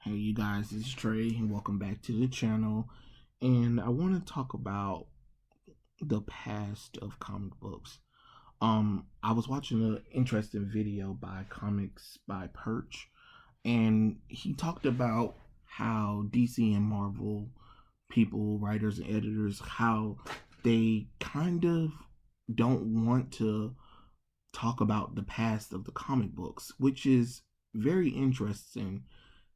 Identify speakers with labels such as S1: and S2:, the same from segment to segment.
S1: Hey you guys, this is Trey and welcome back to the channel. And I want to talk about the past of comic books. I was watching an interesting video by Comics by Perch, and he talked about how DC and Marvel people, writers and editors, how they kind of don't want to talk about the past of the comic books, which is very interesting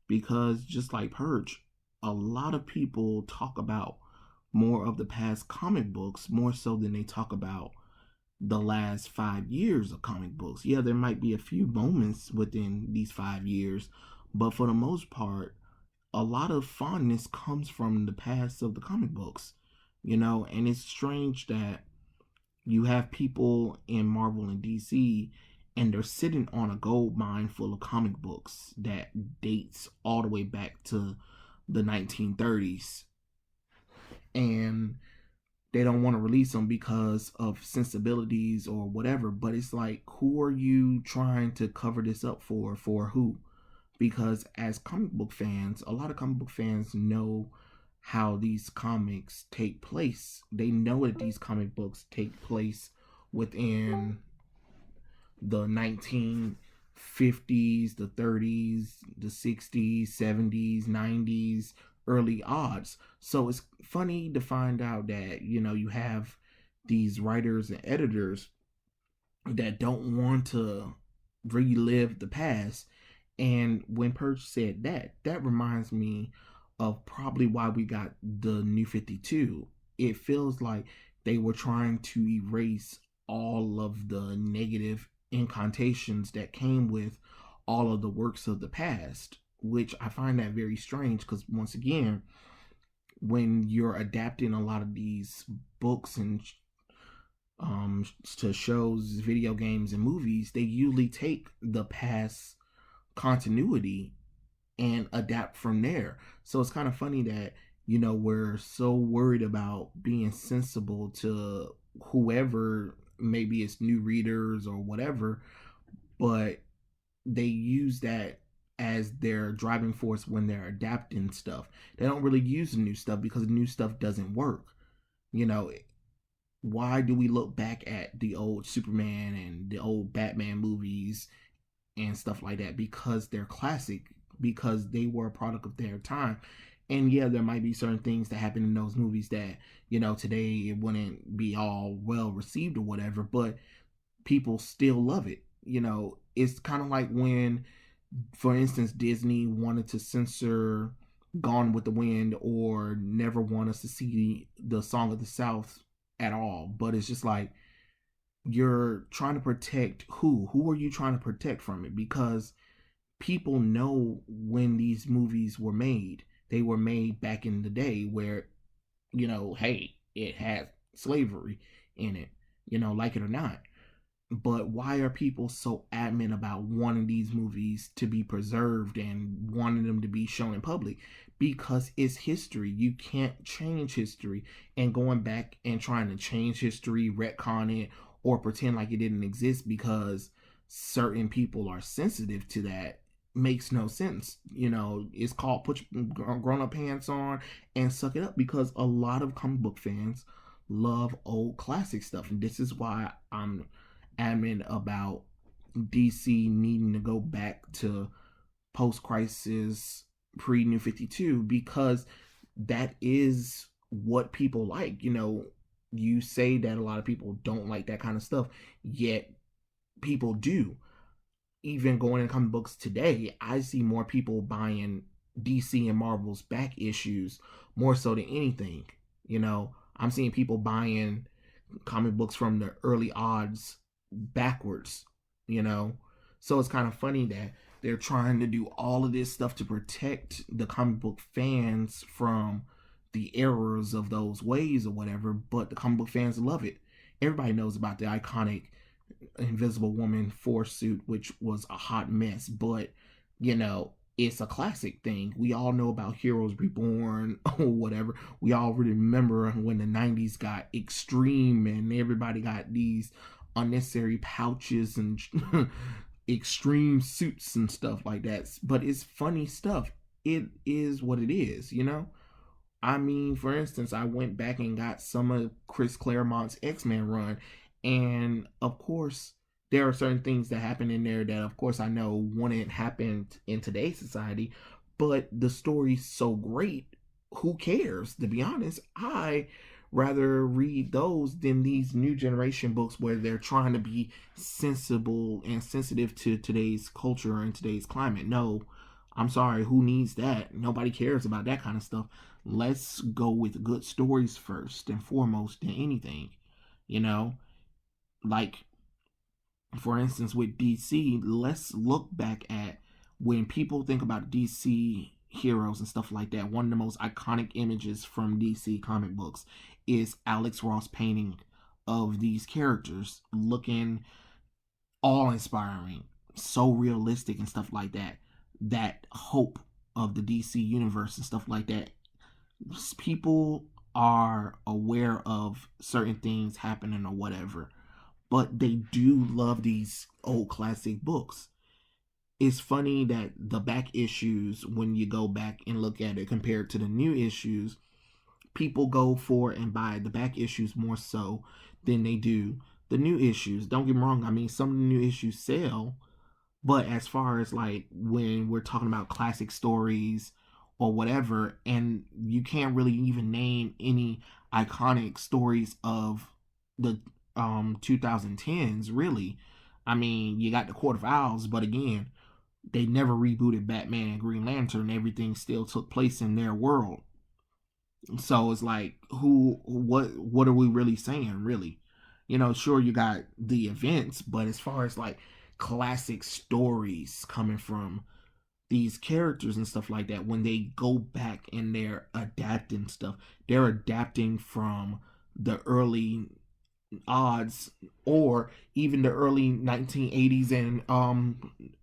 S1: because just like Purge, a lot of people talk about more of the past comic books more so than they talk about the last 5 years of comic books. Yeah, there might be a few moments within these 5 years, but for the most part, a lot of fondness comes from the past of the comic books, and it's strange that you have people in Marvel and DC, and they're sitting on a gold mine full of comic books that dates all the way back to the 1930s, and they don't want to release them because of sensibilities or whatever. But it's like, who are you trying to cover this up for who? Because as comic book fans, a lot of comic book fans know how these comics take place. They know that these comic books take place within the 1950s, the 30s, the 60s, 70s, 90s, early odds. So it's funny to find out that, you have these writers and editors that don't want to relive the past. And when Purge said that, that reminds me of probably why we got the New 52. It feels like they were trying to erase all of the negative incantations that came with all of the works of the past, which I find that very strange because, once again, when you're adapting a lot of these books and to shows, video games, and movies, they usually take the past continuity and adapt from there. So it's kind of funny that, we're so worried about being sensible to whoever, maybe it's new readers or whatever, but they use that as their driving force when they're adapting stuff. They don't really use the new stuff because the new stuff doesn't work. You know, why do we look back at the old Superman and the old Batman movies and stuff like that? Because they're classic, because they were a product of their time. And yeah, there might be certain things that happen in those movies that, today it wouldn't be all well received or whatever, but people still love it. It's kind of like when, for instance, Disney wanted to censor Gone with the Wind or never want us to see the Song of the South at all. But it's just like, you're trying to protect who? Who are you trying to protect from it? Because people know when these movies were made. They were made back in the day where, hey, it had slavery in it, like it or not. But why are people so adamant about wanting these movies to be preserved and wanting them to be shown in public? Because it's history. You can't change history. And going back and trying to change history, retcon it, or pretend like it didn't exist because certain people are sensitive to that makes no sense. It's called put your grown up pants on and suck it up, because a lot of comic book fans love old classic stuff. And this is why I'm adamant about DC needing to go back to post crisis, pre New 52, because that is what people like. You say that a lot of people don't like that kind of stuff, yet people do. Even going in comic books today, I see more people buying DC and Marvel's back issues more so than anything. I'm seeing people buying comic books from the early odds backwards, you know? So it's kind of funny that they're trying to do all of this stuff to protect the comic book fans from the errors of those ways or whatever, but the comic book fans love it. Everybody knows about the iconic Invisible Woman 4 suit, which was a hot mess, but it's a classic thing. We all know about Heroes Reborn or whatever. We all remember when the 90s got extreme and everybody got these unnecessary pouches and extreme suits and stuff like that. But it's funny stuff. it is what it is, you know? I mean, for instance, I went back and got some of Chris Claremont's X-Men run, and of course, there are certain things that happen in there that, of course, I know wouldn't happen in today's society, but the story's so great, who cares? To be honest, I rather read those than these new generation books where they're trying to be sensible and sensitive to today's culture and today's climate. No, I'm sorry, who needs that? Nobody cares about that kind of stuff. Let's go with good stories first and foremost than anything. You know, like for instance with DC, let's look back at when people think about DC heroes and stuff like that. One of the most iconic images from DC comic books is Alex Ross painting of these characters looking awe inspiring, so realistic and stuff like that. That hope of the DC universe and stuff like that. People are aware of certain things happening or whatever, but they do love these old classic books. It's funny that the back issues, when you go back and look at it compared to the new issues, people go for and buy the back issues more so than they do the new issues. Don't get me wrong, I mean, some of the new issues sell, but as far as like when we're talking about classic stories or whatever, and you can't really even name any iconic stories of the 2010s, really. I mean, you got the Court of Owls, but again, they never rebooted Batman and Green Lantern. Everything still took place in their world. So it's like, what are we really saying, really? You know, sure, you got the events, but as far as like classic stories coming from these characters and stuff like that, when they go back and they're adapting stuff, they're adapting from the early odds or even the early 1980s and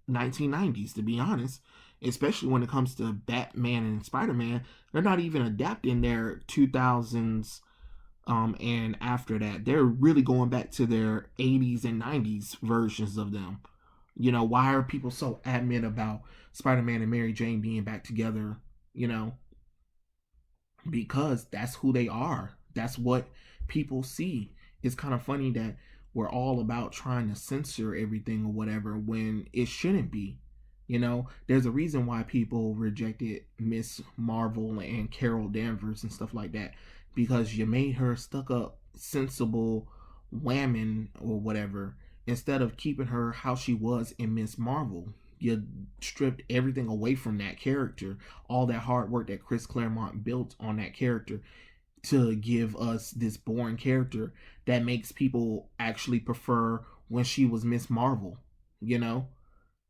S1: 1990s, to be honest, especially when it comes to Batman and Spider-Man. They're not even adapting their 2000s and after that. They're really going back to their 80s and 90s versions of them. You know, why are people so adamant about Spider-Man and Mary Jane being back together? You know, because that's who they are. That's what people see. It's kind of funny that we're all about trying to censor everything or whatever when it shouldn't be. You know, there's a reason why people rejected Miss Marvel and Carol Danvers and stuff like that, because you made her stuck up, sensible whammon or whatever instead of keeping her how she was in Miss Marvel. You stripped everything away from that character, all that hard work that Chris Claremont built on that character to give us this boring character that makes people actually prefer when she was Miss Marvel, you know?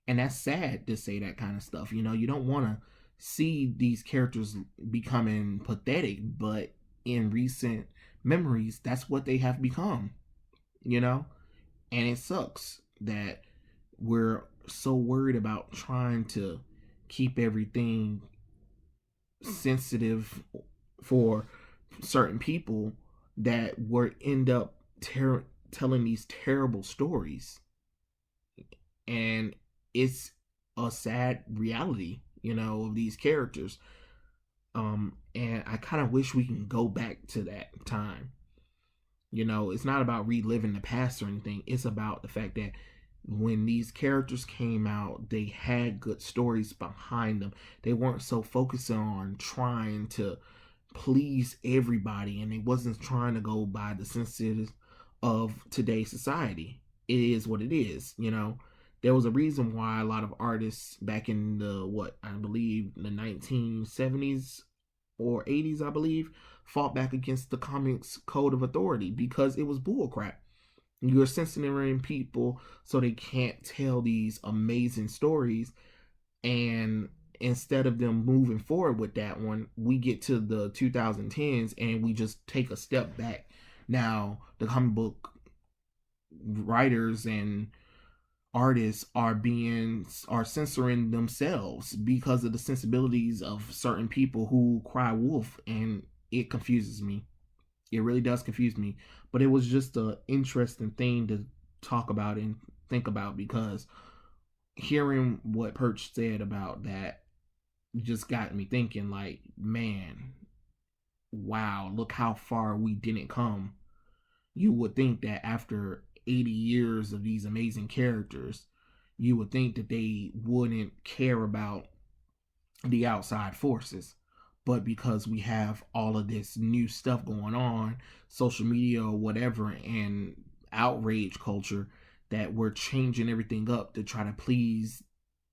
S1: And that's sad to say that kind of stuff. You know, you don't want to see these characters becoming pathetic, but in recent memories, that's what they have become, you know? And it sucks that we're so worried about trying to keep everything sensitive for certain people that were end up telling these terrible stories. And it's a sad reality, you know, of these characters. And I kind of wish we can go back to that time. You know, it's not about reliving the past or anything. It's about the fact that when these characters came out, they had good stories behind them. They weren't so focused on trying to please everybody, and it wasn't trying to go by the senses of today's society. It is what it is, you know. There was a reason why a lot of artists back in the what I believe the 1970s or 80s, I believe, fought back against the comics code of authority because it was bullcrap. You're censoring people so they can't tell these amazing stories, and instead of them moving forward with that one, we get to the 2010s and we just take a step back. Now the comic book writers and artists are censoring themselves because of the sensibilities of certain people who cry wolf, and it confuses me. It really does confuse me. But it was just an interesting thing to talk about and think about, because hearing what Perch said about that, just got me thinking, like, man, wow, look how far we didn't come. You would think that after 80 years of these amazing characters, you would think that they wouldn't care about the outside forces. But because we have all of this new stuff going on, social media or whatever, and outrage culture, that we're changing everything up to try to please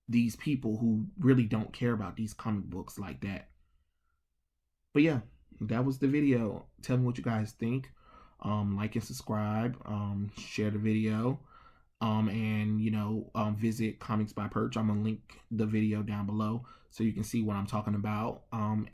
S1: these people who really don't care about these comic books like that. But yeah, that was the video. Tell me what you guys think. Like and subscribe. Share the video. And visit Comics by Perch. I'm gonna link the video down below so you can see what I'm talking about.